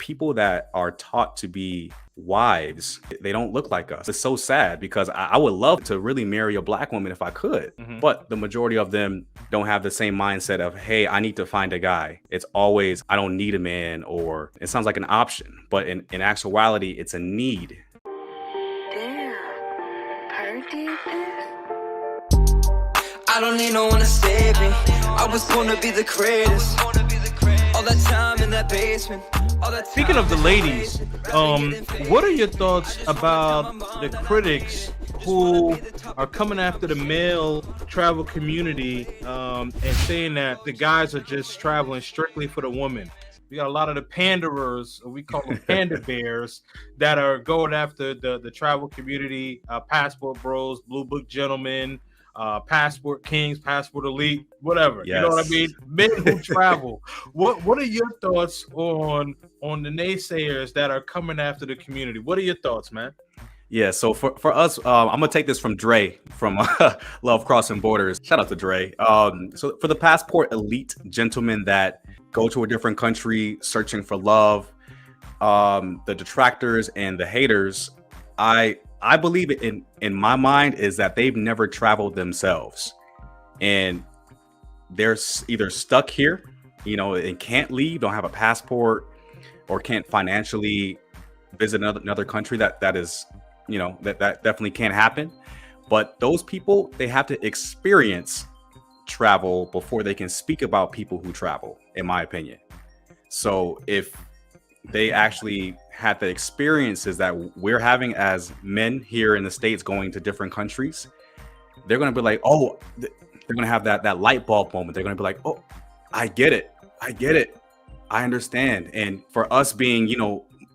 people that are taught to be wives, they don't look like us. It's so sad because I would love to really marry a black woman if I could. Mhm. But the majority of them don't have the same mindset of, hey, I need to find a guy. It's always, I don't need a man, or it sounds like an option. But in actuality, it's a need. Damn, Purr did this? I don't need no one to save me. I was born to be the greatest. All that time in that basement. Speaking of the ladies, what are your thoughts about the critics who are coming after the male travel community and saying that the guys are just traveling strictly for the woman? We got a lot of the panderers, or we call them panda bears, that are going after the travel community, passport bros, blue book gentlemen, passport kings, passport elite, whatever. Yes. You know what I mean? Men who travel. What are your thoughts on the naysayers that are coming after the community? What are your thoughts, man? Yeah, so for us, I'm gonna take this from Dre from Love Crossing Borders. Shout out to Dre. So for the passport elite gentlemen that go to a different country searching for love, the detractors and the haters, I believe in my mind is that they've never traveled themselves, and they're either stuck here, and can't leave, don't have a passport, or can't financially visit another country. That is, that definitely can't happen. But those people, they have to experience travel before they can speak about people who travel, in my opinion. So if they actually had the experiences that we're having as men here in the States going to different countries, they're going to be like, oh, they're going to have that light bulb moment. They're going to be like, oh, I get it. I understand. And for us being,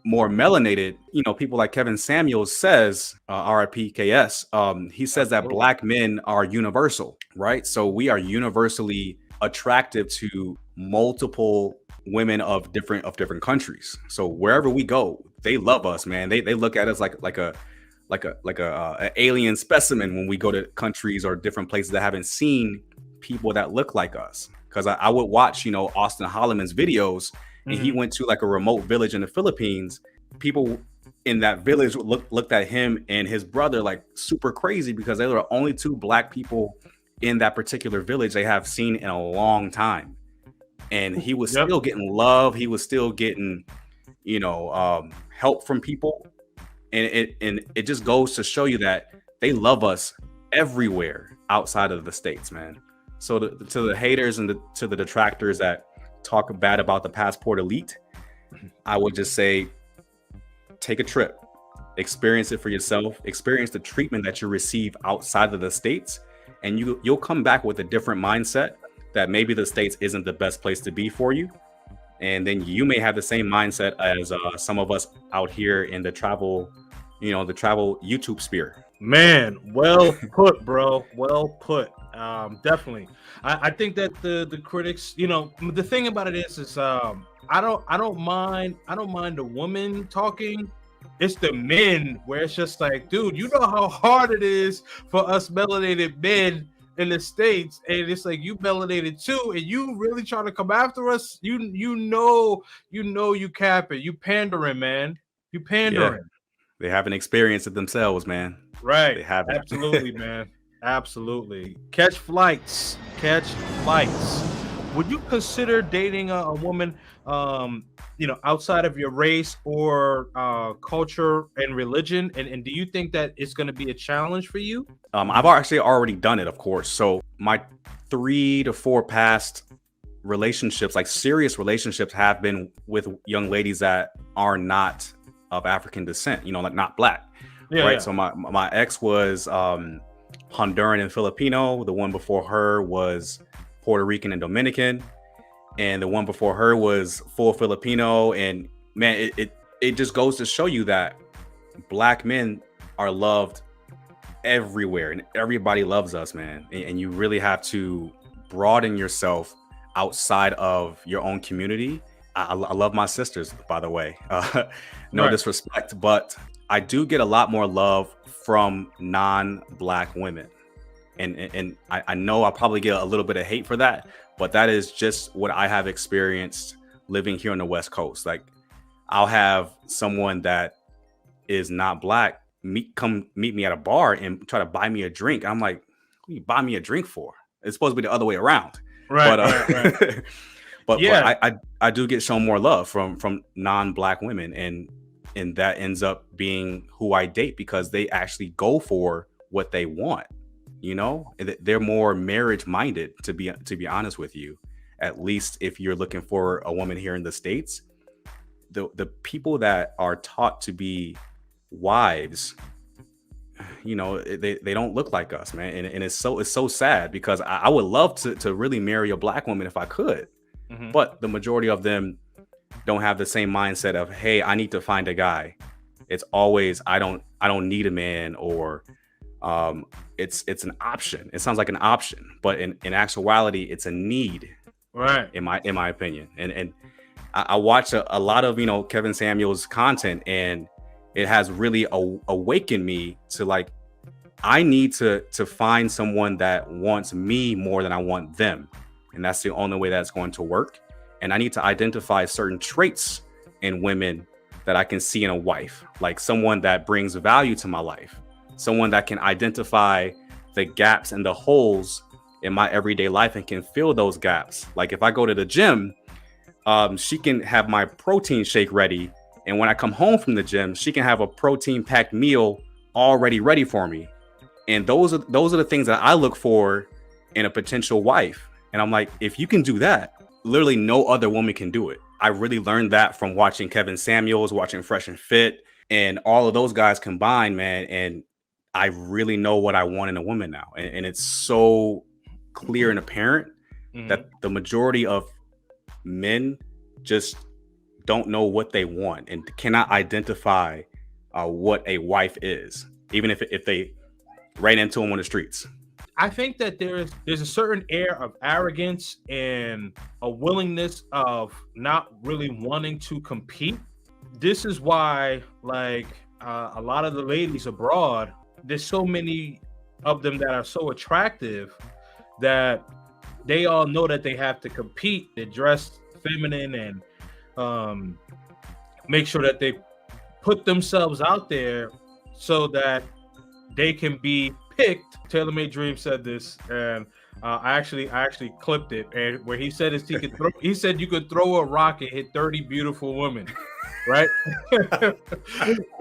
more melanated, people like Kevin Samuels says, RIP KS, he says that black men are universal, right? So we are universally attractive to multiple women of different countries. So wherever we go, they love us, man. They look at us like a alien specimen when we go to countries or different places that haven't seen people that look like us. Because I would watch, Austin Holloman's videos, and he went to like a remote village in the Philippines. People in that village looked at him and his brother like super crazy because they were the only two black people in that particular village they have seen in a long time. And he was still getting love. He was still getting, help from people. And it just goes to show you that they love us everywhere outside of the States, man. So to the haters and to the detractors that talk bad about the passport elite, I would just say, take a trip, experience it for yourself, experience the treatment that you receive outside of the States, and you'll come back with a different mindset that maybe the States isn't the best place to be for you. And then you may have the same mindset as some of us out here in the travel YouTube sphere. Man, well put, bro. Well put. Definitely. I think that the critics, the thing about it is I don't mind the woman talking. It's the men where it's just like, dude, you know how hard it is for us melanated men in the States, and it's like, you melanated too, and you really trying to come after us. You capping, you pandering, man. You pandering. Yeah. They haven't experienced it themselves, man. Right. They haven't. Absolutely, man. Absolutely. Catch flights. Would you consider dating a woman, outside of your race or culture and religion? And do you think that it's going to be a challenge for you? I've actually already done it, of course. So my 3 to 4 past relationships, like serious relationships, have been with young ladies that are not of African descent, like not black. Yeah, right. Yeah. So my ex was Honduran and Filipino. The one before her was Puerto Rican and Dominican, and the one before her was full Filipino. And man, it just goes to show you that black men are loved everywhere, and everybody loves us, man. And you really have to broaden yourself outside of your own community. I love my sisters, by the way. No Right. disrespect, but I do get a lot more love from non-black women. And I know I'll probably get a little bit of hate for that, but that is just what I have experienced living here on the West Coast. Like, I'll have someone that is not black come meet me at a bar and try to buy me a drink. I'm like, what you buy me a drink for? It's supposed to be the other way around. Right, But right. but Yeah. I do get shown more love from non-black women, and that ends up being who I date because they actually go for what they want. You know, they're more marriage minded, to be honest with you. At least if you're looking for a woman here in the States, the people that are taught to be wives, you know, they don't look like us, man. And it's so sad because I would love to really marry a black woman if I could, Mhm. but the majority of them don't have the same mindset of, hey, I need to find a guy. It's always I don't need a man, or it's an option. It sounds like an option, but in actuality it's a need, Right. in my opinion. And I watch a lot of, you know, Kevin Samuels content, and it has really awakened me to, like, I need to find someone that wants me more than I want them, and that's the only way that's going to work. And I need to identify certain traits in women that I can see in a wife, like someone that brings value to my life, someone that can identify the gaps and the holes in my everyday life and can fill those gaps. Like if I go to the gym, she can have my protein shake ready, and when I come home from the gym, she can have a protein packed meal already ready for me. And those are the things that I look for in a potential wife. And I'm like, if you can do that, literally no other woman can do it. I really learned that from watching Kevin Samuels, watching Fresh and Fit, and all of those guys combined, man. And I really know what I want in a woman now. And it's so clear and apparent Mhm. that the majority of men just don't know what they want and cannot identify what a wife is, even if they ran into them on the streets. I think that there's a certain air of arrogance and a willingness of not really wanting to compete. This is why, like, a lot of the ladies abroad, there's so many of them that are so attractive that they all know that they have to compete. They dress feminine and make sure that they put themselves out there so that they can be picked. Taylor Made Dream said this, and I actually clipped it, and where he said is he said you could throw a rock and hit 30 beautiful women, right?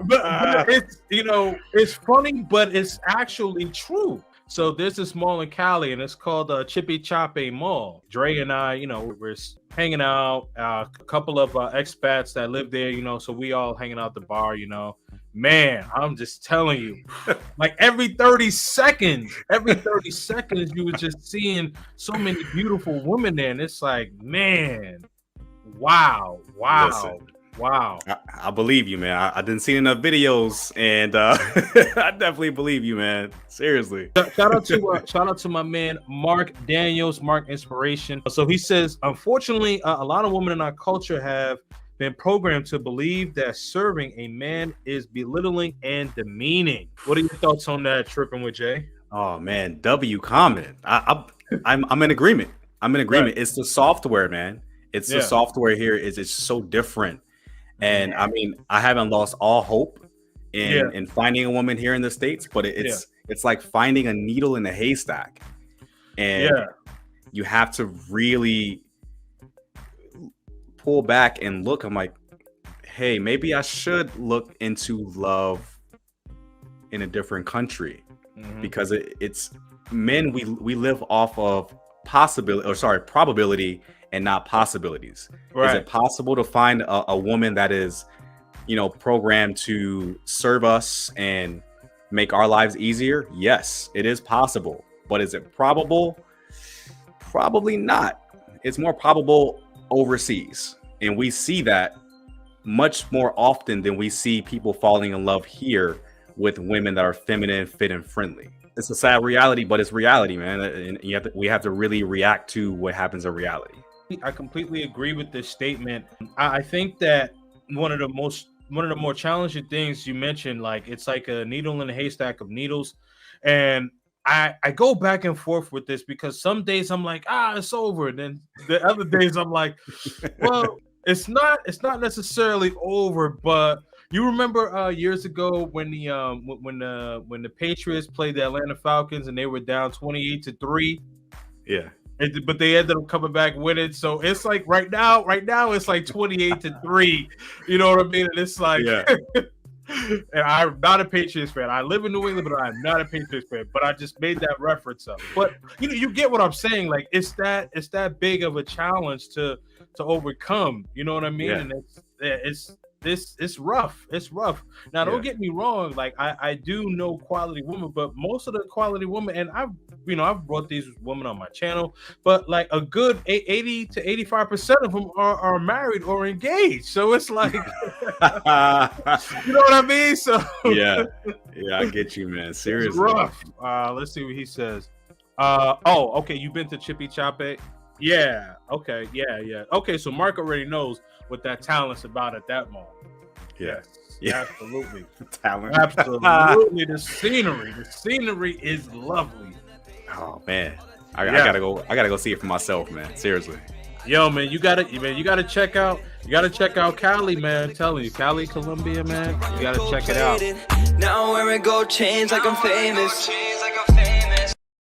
but it's, you know, it's funny, but it's actually true. So there's this mall in Cali, and it's called Chippy Choppe Mall. Dre and I, you know, we're hanging out. A couple of expats that live there, you know, so we all hanging out at the bar, you know. Man, I'm just telling you, like every 30 seconds, you were just seeing so many beautiful women there. And it's like, man, wow. Listen, Wow. I believe you, man. I didn't see enough videos, and I definitely believe you, man. Seriously. Shout out to my man Mark Daniels, Mark Inspiration. So he says, unfortunately, a lot of women in our culture have been programmed to believe that serving a man is belittling and demeaning. What are your thoughts on that, Tripping with Jay? Oh man, W comment. I'm in agreement. I'm in agreement. Right. It's the software, man. It's Yeah. the software here is so different. And I mean, I haven't lost all hope in finding a woman here in the States, but it's like finding a needle in a haystack. And you have to really pull back and look. I'm like, hey, maybe I should look into love in a different country, because it's men, we live off of probability and not possibilities. Right. Is it possible to find a woman that is, you know, programmed to serve us and make our lives easier? Yes, it is possible. But is it probable? Probably not. It's more probable overseas. And we see that much more often than we see people falling in love here with women that are feminine, fit, and friendly. It's a sad reality, but it's reality, man. And we have to really react to what happens in reality. I completely agree with this statement. I think that one of the more challenging things you mentioned, like it's like a needle in a haystack of needles. And I go back and forth with this because some days I'm like, it's over. And then the other days I'm like, well, it's not necessarily over, but you remember years ago when the Patriots played the Atlanta Falcons and they were down 28-3. Yeah. But they ended up coming back winning. So it's like right now it's like 28-3. You know what I mean? And it's like, Yeah. and I'm not a Patriots fan. I live in New England, but I'm not a Patriots fan. But I just made that reference up. But you get what I'm saying. Like it's that big of a challenge to overcome. You know what I mean? Yeah. And it's rough. It's rough. Now, don't get me wrong. Like I do know quality women, but most of the quality women, and I've brought these women on my channel, but like a good 80 to 85% of them are married or engaged. So it's like, you know what I mean? So yeah, I get you, man. Seriously, it's rough. Let's see what he says. Okay. You've been to Chippy Choppe? Yeah. Okay. Yeah. Okay. So Mark already knows what that talent's about at that mall. Yeah. Absolutely. Talent. Absolutely. The scenery is lovely. Oh man, I gotta go see it for myself, man. Seriously. Yo, man, you gotta check out Cali, man. I'm telling you, Cali, Colombia, man. You gotta check it out. Now I'm wearing gold chains like I'm famous.